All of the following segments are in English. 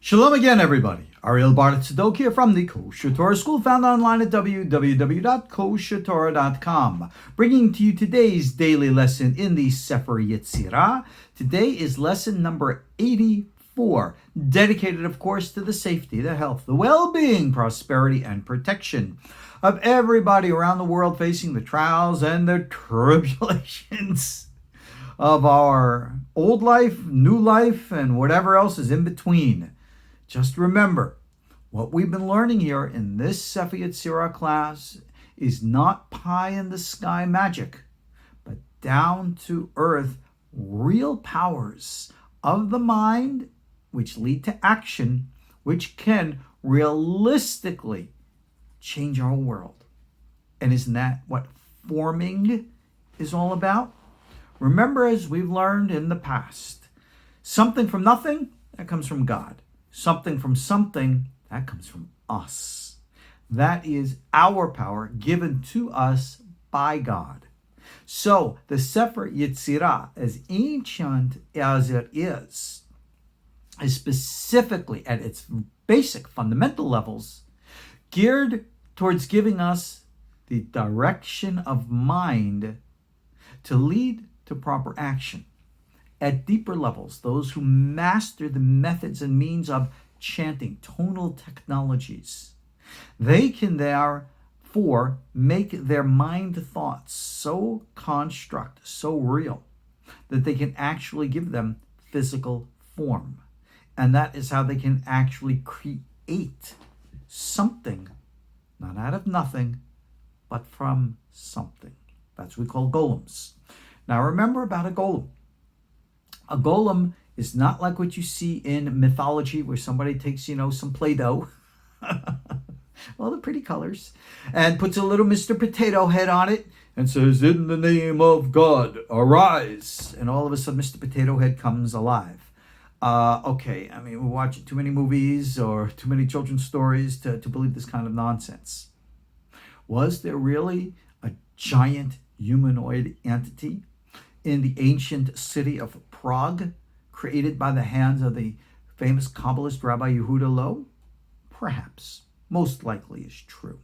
Shalom again, everybody. Ariel Tzadok here from the KosherTorah School, found online at www.KosherTorah.com, bringing to you today's daily lesson in the Sefer Yetzirah. Today is lesson number 84, dedicated, of course, to the safety, the health, the well-being, prosperity, and protection of everybody around the world facing the trials and the tribulations of our old life, new life, and whatever else is in between. Just remember, what we've been learning here in this Sefer Yetzirah class is not pie-in-the-sky magic, but down-to-earth real powers of the mind which lead to action, which can realistically change our world. And isn't that what forming is all about? Remember, as we've learned in the past, something from nothing, that comes from God. Something from something, that comes from us. That is our power given to us by God. So the Sefer Yetzirah, as ancient as it is specifically at its basic fundamental levels, geared towards giving us the direction of mind to lead to proper action. At deeper levels, those who master the methods and means of chanting, tonal technologies, they can therefore make their mind thoughts so construct, so real, that they can actually give them physical form. And that is how they can actually create something, not out of nothing, but from something. That's what we call golems. Now remember about a golem. A golem is not like what you see in mythology where somebody takes, some Play-Doh, well, the pretty colors, and puts a little Mr. Potato Head on it and says, "In the name of God, arise." And all of a sudden, Mr. Potato Head comes alive. We're watching too many movies or too many children's stories to believe this kind of nonsense. Was there really a giant humanoid entity in the ancient city of Prague, created by the hands of the famous Kabbalist Rabbi Yehuda Loew? Perhaps. Most likely is true.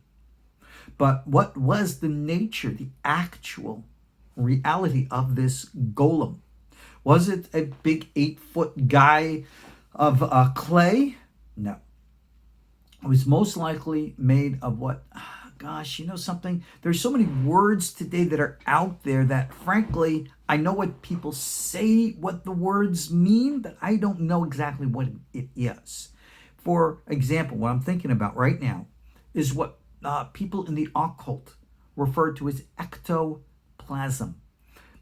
But what was the nature, the actual reality of this golem? Was it a big 8-foot guy of clay? No. It was most likely made of what? Gosh, something? There's so many words today that are out there that, frankly, I know what people say, what the words mean, but I don't know exactly what it is. For example, what I'm thinking about right now is what people in the occult refer to as ectoplasm.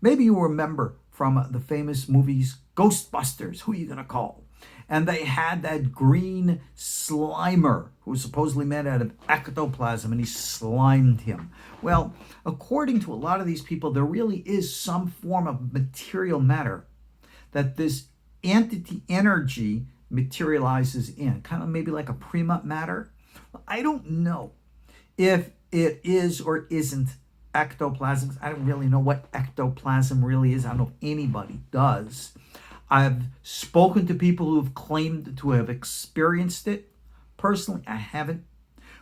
Maybe you remember from the famous movies Ghostbusters, Who You Gonna Call? And they had that green Slimer who was supposedly made out of ectoplasm, and he slimed him. Well, according to a lot of these people, there really is some form of material matter that this entity energy materializes in, kind of maybe like a prima matter. I don't know if it is or isn't ectoplasm. I don't really know what ectoplasm really is. I don't know if anybody does. I've spoken to people who have claimed to have experienced it. Personally, I haven't.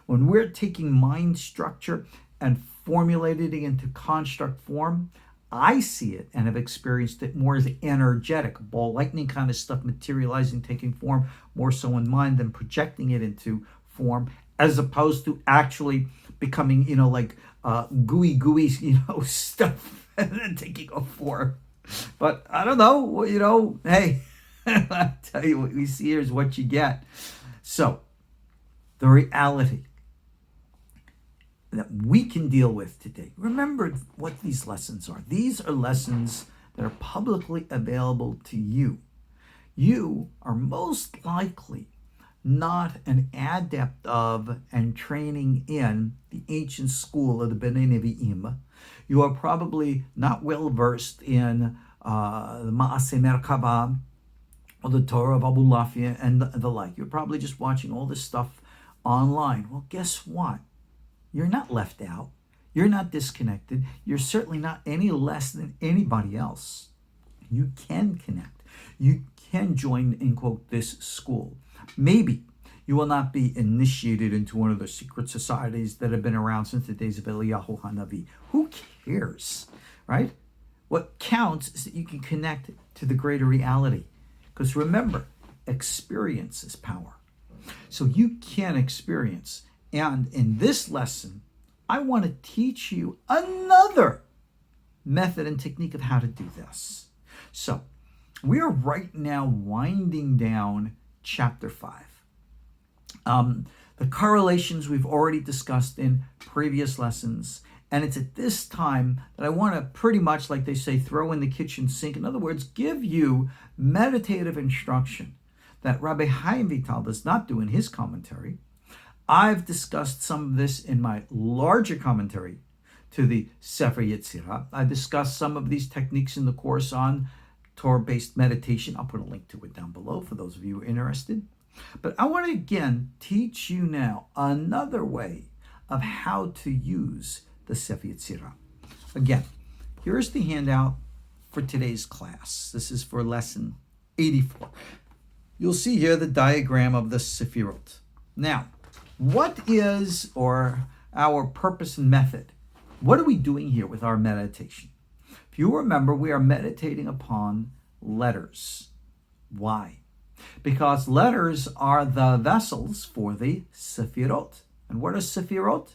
When we're taking mind structure and formulating it into construct form, I see it and have experienced it more as energetic, ball lightning kind of stuff, materializing, taking form, more so in mind than projecting it into form, as opposed to actually becoming, gooey, stuff and then taking a form. But I don't know, hey, I tell you, what we see here is what you get. So the reality that we can deal with today, remember what these lessons are. These are lessons that are publicly available to you. You are most likely not an adept of and training in the ancient school of the Bnei Nevi'im. You are probably not well versed in the Maaseh Merkabah or the Torah of Abulafia and the like. You're probably just watching all this stuff online. Well, guess what? You're not left out. You're not disconnected. You're certainly not any less than anybody else. You can connect. You can join, in quote, this school. Maybe you will not be initiated into one of the secret societies that have been around since the days of Eliyahu Hanavi. Who cares, right? What counts is that you can connect to the greater reality. Because remember, experience is power. So you can experience. And in this lesson, I want to teach you another method and technique of how to do this. So we are right now winding down chapter 5. The correlations we've already discussed in previous lessons. And it's at this time that I want to pretty much, like they say, throw in the kitchen sink. In other words, give you meditative instruction that Rabbi Chaim Vital does not do in his commentary. I've discussed some of this in my larger commentary to the Sefer Yetzirah. I discussed some of these techniques in the course on Torah Based Meditation. I'll put a link to it down below for those of you who are interested. But I want to again teach you now another way of how to use the Sefer Yetzirah. Again, here's the handout for today's class. This is for lesson 84. You'll see here the diagram of the Sefirot. Now, what is our purpose and method? What are we doing here with our meditation? If you remember, we are meditating upon letters. Why? Because letters are the vessels for the Sefirot. And what are Sefirot?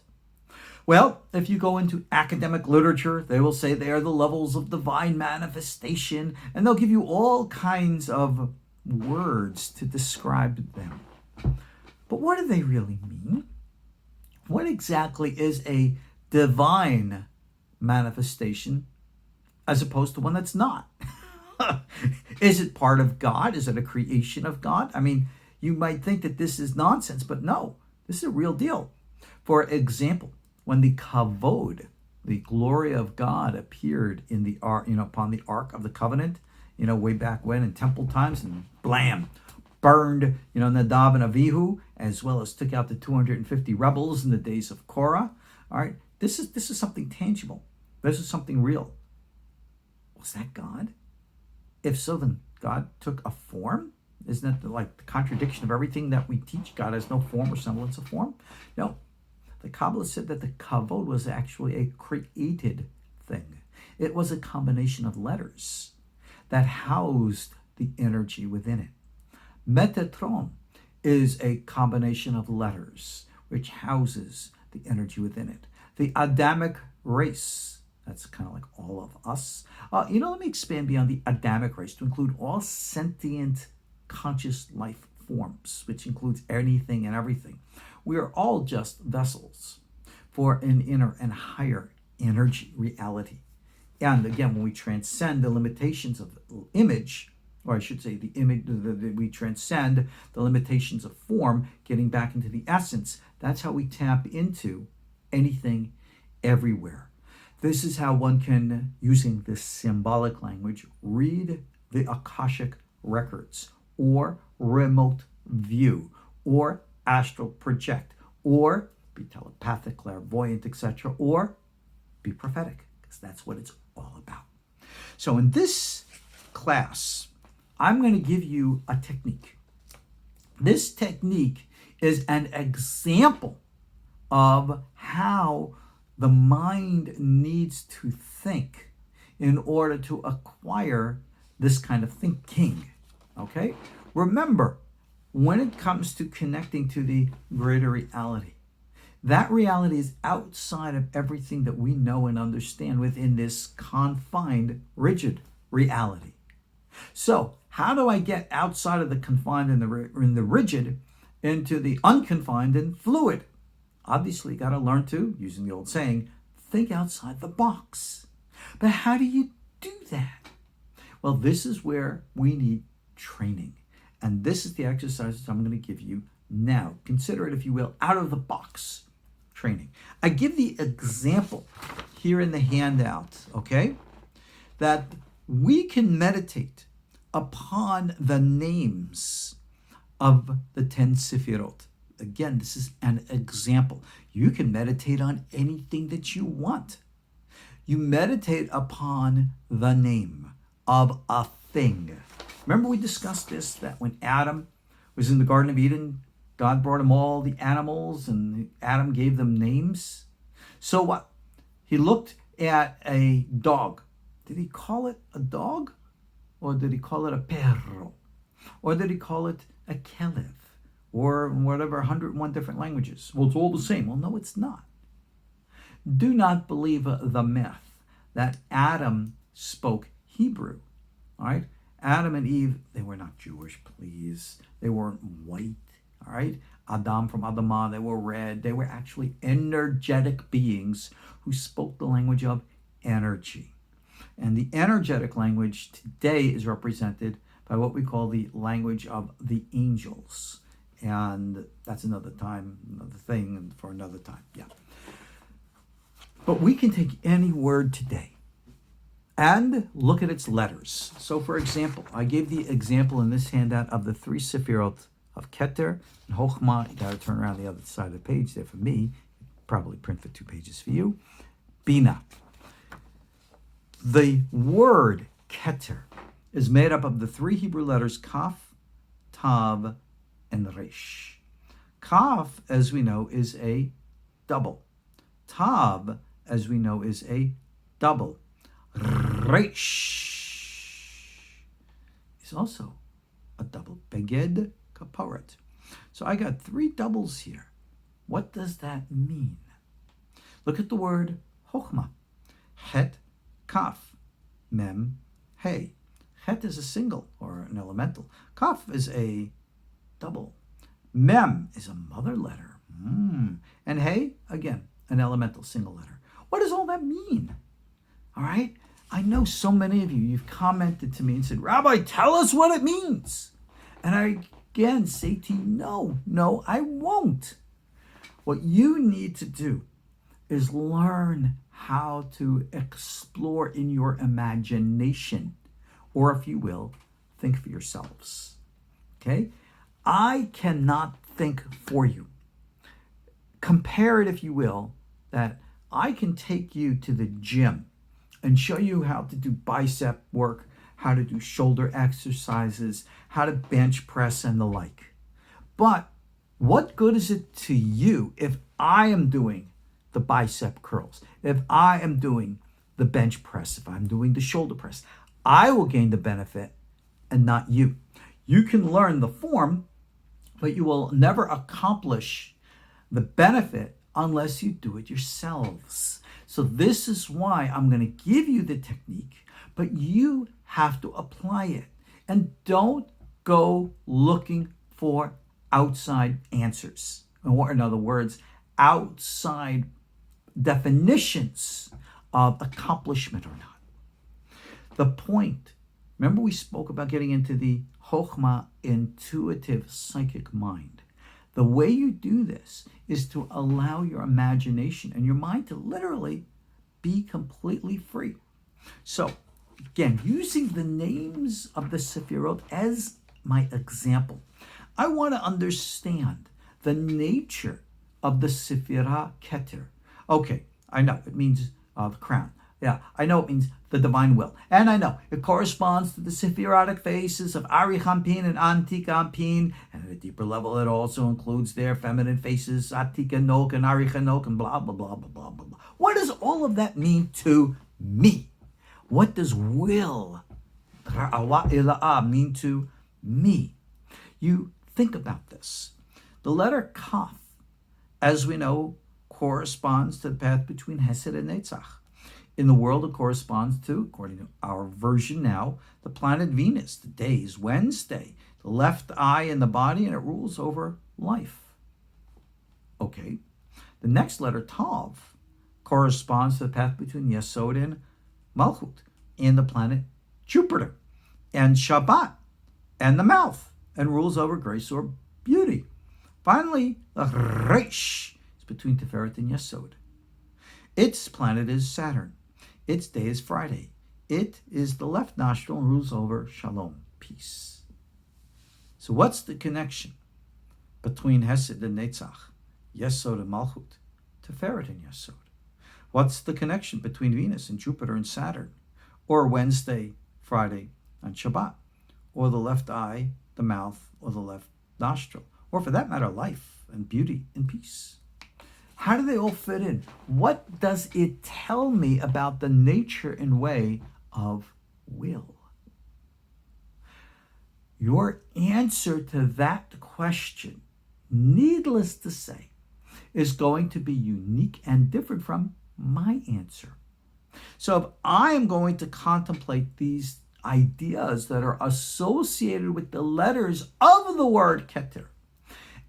Well, if you go into academic literature, they will say they are the levels of divine manifestation, and they'll give you all kinds of words to describe them. But what do they really mean? What exactly is a divine manifestation as opposed to one that's not? Is it part of God? Is it a creation of God? I mean, you might think that this is nonsense, but no, this is a real deal. For example, when the kavod, the glory of God, appeared in the ark, upon the Ark of the Covenant, way back when in temple times, and blam, burned, Nadav and Avihu, as well as took out the 250 rebels in the days of Korah. All right, this is something tangible. This is something real. Was that God? If so, then God took a form? Isn't that like the contradiction of everything that we teach? God has no form or semblance of form? No. The Kabbalah said that the kavod was actually a created thing. It was a combination of letters that housed the energy within it. Metatron is a combination of letters which houses the energy within it. The Adamic race, that's kind of like all of us. Let me expand beyond the Adamic race to include all sentient conscious life forms, which includes anything and everything. We are all just vessels for an inner and higher energy reality. And again, when we transcend the limitations of the image, or I should say the image, we transcend the limitations of form, getting back into the essence, that's how we tap into anything everywhere. This is how one can, using this symbolic language, read the Akashic records, or remote view, or astral project, or be telepathic, clairvoyant, etc., or be prophetic, because that's what it's all about. So in this class, I'm going to give you a technique. This technique is an example of how the mind needs to think in order to acquire this kind of thinking. Okay? Remember, when it comes to connecting to the greater reality, that reality is outside of everything that we know and understand within this confined, rigid reality. So, how do I get outside of the confined and the rigid into the unconfined and fluid? Obviously, you got to learn to, using the old saying, think outside the box. But how do you do that? Well, this is where we need training. And this is the exercises I'm going to give you now. Consider it, if you will, out of the box training. I give the example here in the handout, okay, that we can meditate upon the names of the 10 Sefirot. Again, this is an example. You can meditate on anything that you want. You meditate upon the name of a thing. Remember we discussed this, that when Adam was in the Garden of Eden. God brought him all the animals and Adam gave them names. So what? He looked at a dog. Did he call it a dog? Or did he call it a perro? Or did he call it a kelev? Or whatever, 101 different languages. Well, it's all the same. Well, no, it's not. Do not believe the myth that Adam spoke Hebrew. All right? Adam and Eve, they were not Jewish, please. They weren't white. All right? Adam from Adamah, they were red. They were actually energetic beings who spoke the language of energy. And the energetic language today is represented by what we call the language of the angels. And that's another time, another thing for another time. Yeah. But we can take any word today and look at its letters. So for example, I gave the example in this handout of the 3 Sefirot of Keter and Chochmah. You got to turn around the other side of the page there for me. Probably print for 2 pages for you. Bina. The word Keter is made up of the 3 Hebrew letters Kaf, Tav, and Resh. Kaf, as we know, is a double. Tav, as we know, is a double. Resh is also a double. Beged kaparet. So I got 3 doubles here. What does that mean? Look at the word Chochmah. Het, Kaf, Mem, Hey. Het is a single or an elemental. Kaf is a double. Mem is a mother letter. And Hey, again, an elemental single letter. What does all that mean? All right? I know so many of you, you've commented to me and said, Rabbi, tell us what it means. And I again say to you, no, I won't. What you need to do is learn how to explore in your imagination, or if you will, think for yourselves. Okay? I cannot think for you. Compare it, if you will, that I can take you to the gym and show you how to do bicep work, how to do shoulder exercises, how to bench press and the like. But what good is it to you if I am doing the bicep curls, if I am doing the bench press, if I'm doing the shoulder press? I will gain the benefit and not you. You can learn the form, but you will never accomplish the benefit unless you do it yourselves. So this is why I'm going to give you the technique, but you have to apply it. And don't go looking for outside answers. Or in other words, outside definitions of accomplishment or not. The point, remember we spoke about getting into the Chochmah intuitive psychic mind. The way you do this is to allow your imagination and your mind to literally be completely free. So, again, using the names of the Sefirot as my example, I want to understand the nature of the Sefirah Keter. Okay, I know it means the crown. Yeah, I know it means the divine will. And I know it corresponds to the Sephirotic faces of Ari Champin and Antik Ampin. And at a deeper level, it also includes their feminine faces, Atik Anok and Ari Chanok and blah, blah, blah, blah, blah, blah. What does all of that mean to me? What does will mean to me? You think about this. The letter Kaf, as we know, corresponds to the path between Hesed and Netzach. In the world, it corresponds to, according to our version now, the planet Venus. The day is Wednesday, the left eye in the body, and it rules over life. Okay. The next letter, Tav, corresponds to the path between Yesod and Malchut, and the planet Jupiter, and Shabbat, and the mouth, and rules over grace or beauty. Finally, the Resh is between Tiferet and Yesod. Its planet is Saturn. Its day is Friday. It is the left nostril and rules over Shalom, peace. So what's the connection between Hesed and Netzach, Yesod and Malchut, Tiferet and Yesod? What's the connection between Venus and Jupiter and Saturn, or Wednesday, Friday, and Shabbat, or the left eye, the mouth, or the left nostril, or for that matter, life and beauty and peace. How do they all fit in? What does it tell me about the nature and way of will? Your answer to that question, needless to say, is going to be unique and different from my answer. So if I am going to contemplate these ideas that are associated with the letters of the word Keter,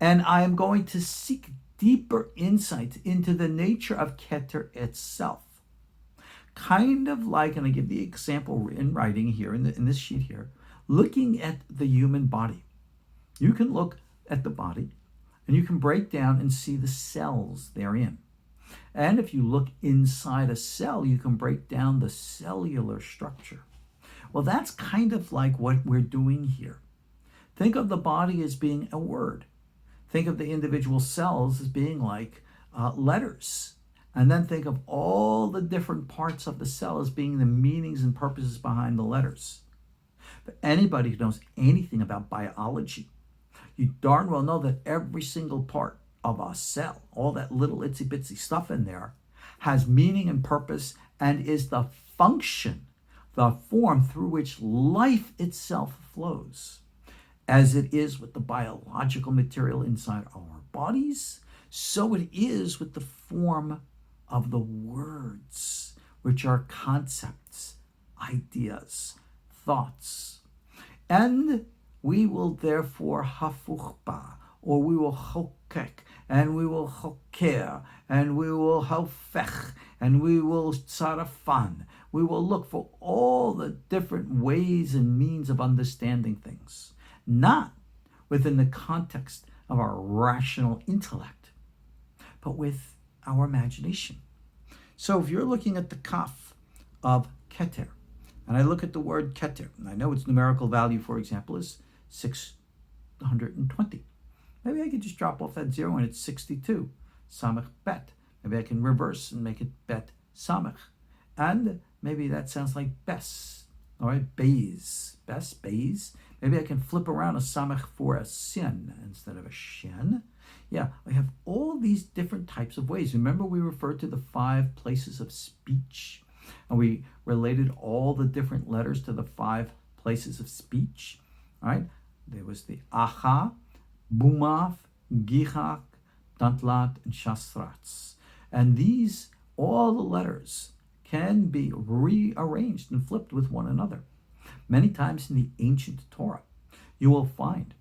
and I am going to seek deeper insights into the nature of Keter itself, kind of like, and I give the example in writing here in this sheet here, looking at the human body. You can look at the body and you can break down and see the cells therein. And if you look inside a cell, you can break down the cellular structure. Well, that's kind of like what we're doing here. Think of the body as being a word. Think of the individual cells as being like letters. And then think of all the different parts of the cell as being the meanings and purposes behind the letters. But anybody who knows anything about biology, you darn well know that every single part of a cell, all that little itsy bitsy stuff in there, has meaning and purpose and is the function, the form through which life itself flows. As it is with the biological material inside our bodies, so it is with the form of the words, which are concepts, ideas, thoughts. And we will therefore hafuchba, or we will chokek, and we will choker, and we will hofech, and we will tzarafan. We will look for all the different ways and means of understanding things, not within the context of our rational intellect, but with our imagination. So if you're looking at the kaf of Keter, and I look at the word Keter, and I know its numerical value, for example, is 620. Maybe I could just drop off that 0 and it's 62. Samech bet. Maybe I can reverse and make it bet samech. And maybe that sounds like bes. All right, beis. Bes, beis. Maybe I can flip around a samech for a sin instead of a shen. Yeah, I have all these different types of ways. Remember we referred to the 5 places of speech? And we related all the different letters to the 5 places of speech. All right, there was the acha, bumaf, gichak, dantlat, and shastratz. And these, all the letters, can be rearranged and flipped with one another. Many times in the ancient Torah, you will find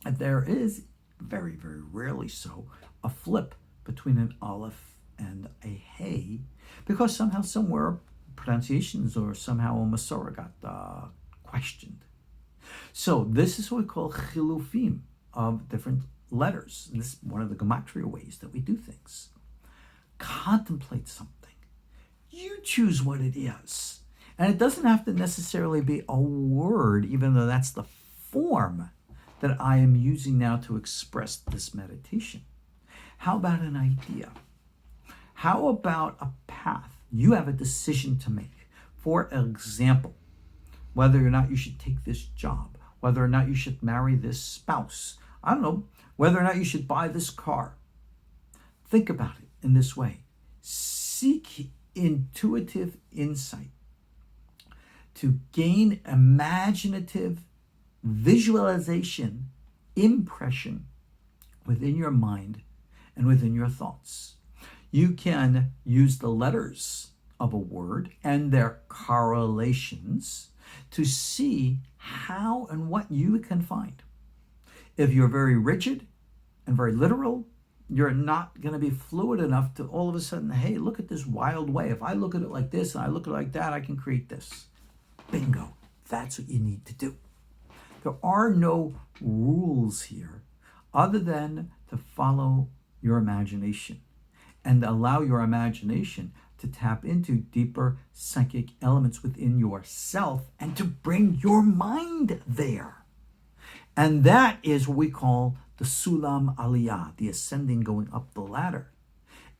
that there is, very, very rarely so, a flip between an aleph and a hey, because somehow, somewhere, pronunciations or somehow a Masorah got questioned. So this is what we call chilufim of different letters. And this is one of the gematria ways that we do things. Contemplate something. You choose what it is. And it doesn't have to necessarily be a word, even though that's the form that I am using now to express this meditation. How about an idea? How about a path? You have a decision to make. For example, whether or not you should take this job, whether or not you should marry this spouse, I don't know, whether or not you should buy this car. Think about it in this way. Seek intuitive insight to gain imaginative visualization, impression within your mind and within your thoughts. You can use the letters of a word and their correlations to see how and what you can find. If you're very rigid and very literal, you're not going to be fluid enough to all of a sudden, hey, look at this wild way. If I look at it like this and I look at it like that, I can create this. Bingo. That's what you need to do. There are no rules here other than to follow your imagination and allow your imagination to tap into deeper psychic elements within yourself and to bring your mind there. And that is what we call the Sulam Aliyah, the ascending, going up the ladder.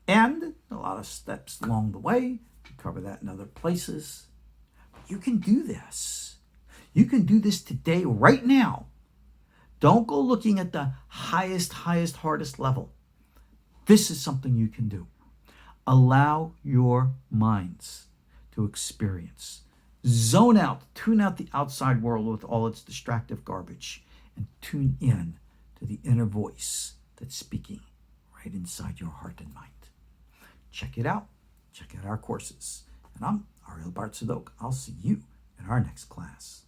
And a lot of steps along the way. We cover that in other places. But you can do this. You can do this today, right now. Don't go looking at the highest, hardest level. This is something you can do. Allow your minds to experience. Zone out, tune out the outside world with all its distractive garbage, and tune in to the inner voice that's speaking right inside your heart and mind. Check it out. Check out our courses. And I'm Ariel Tzadok. I'll see you in our next class.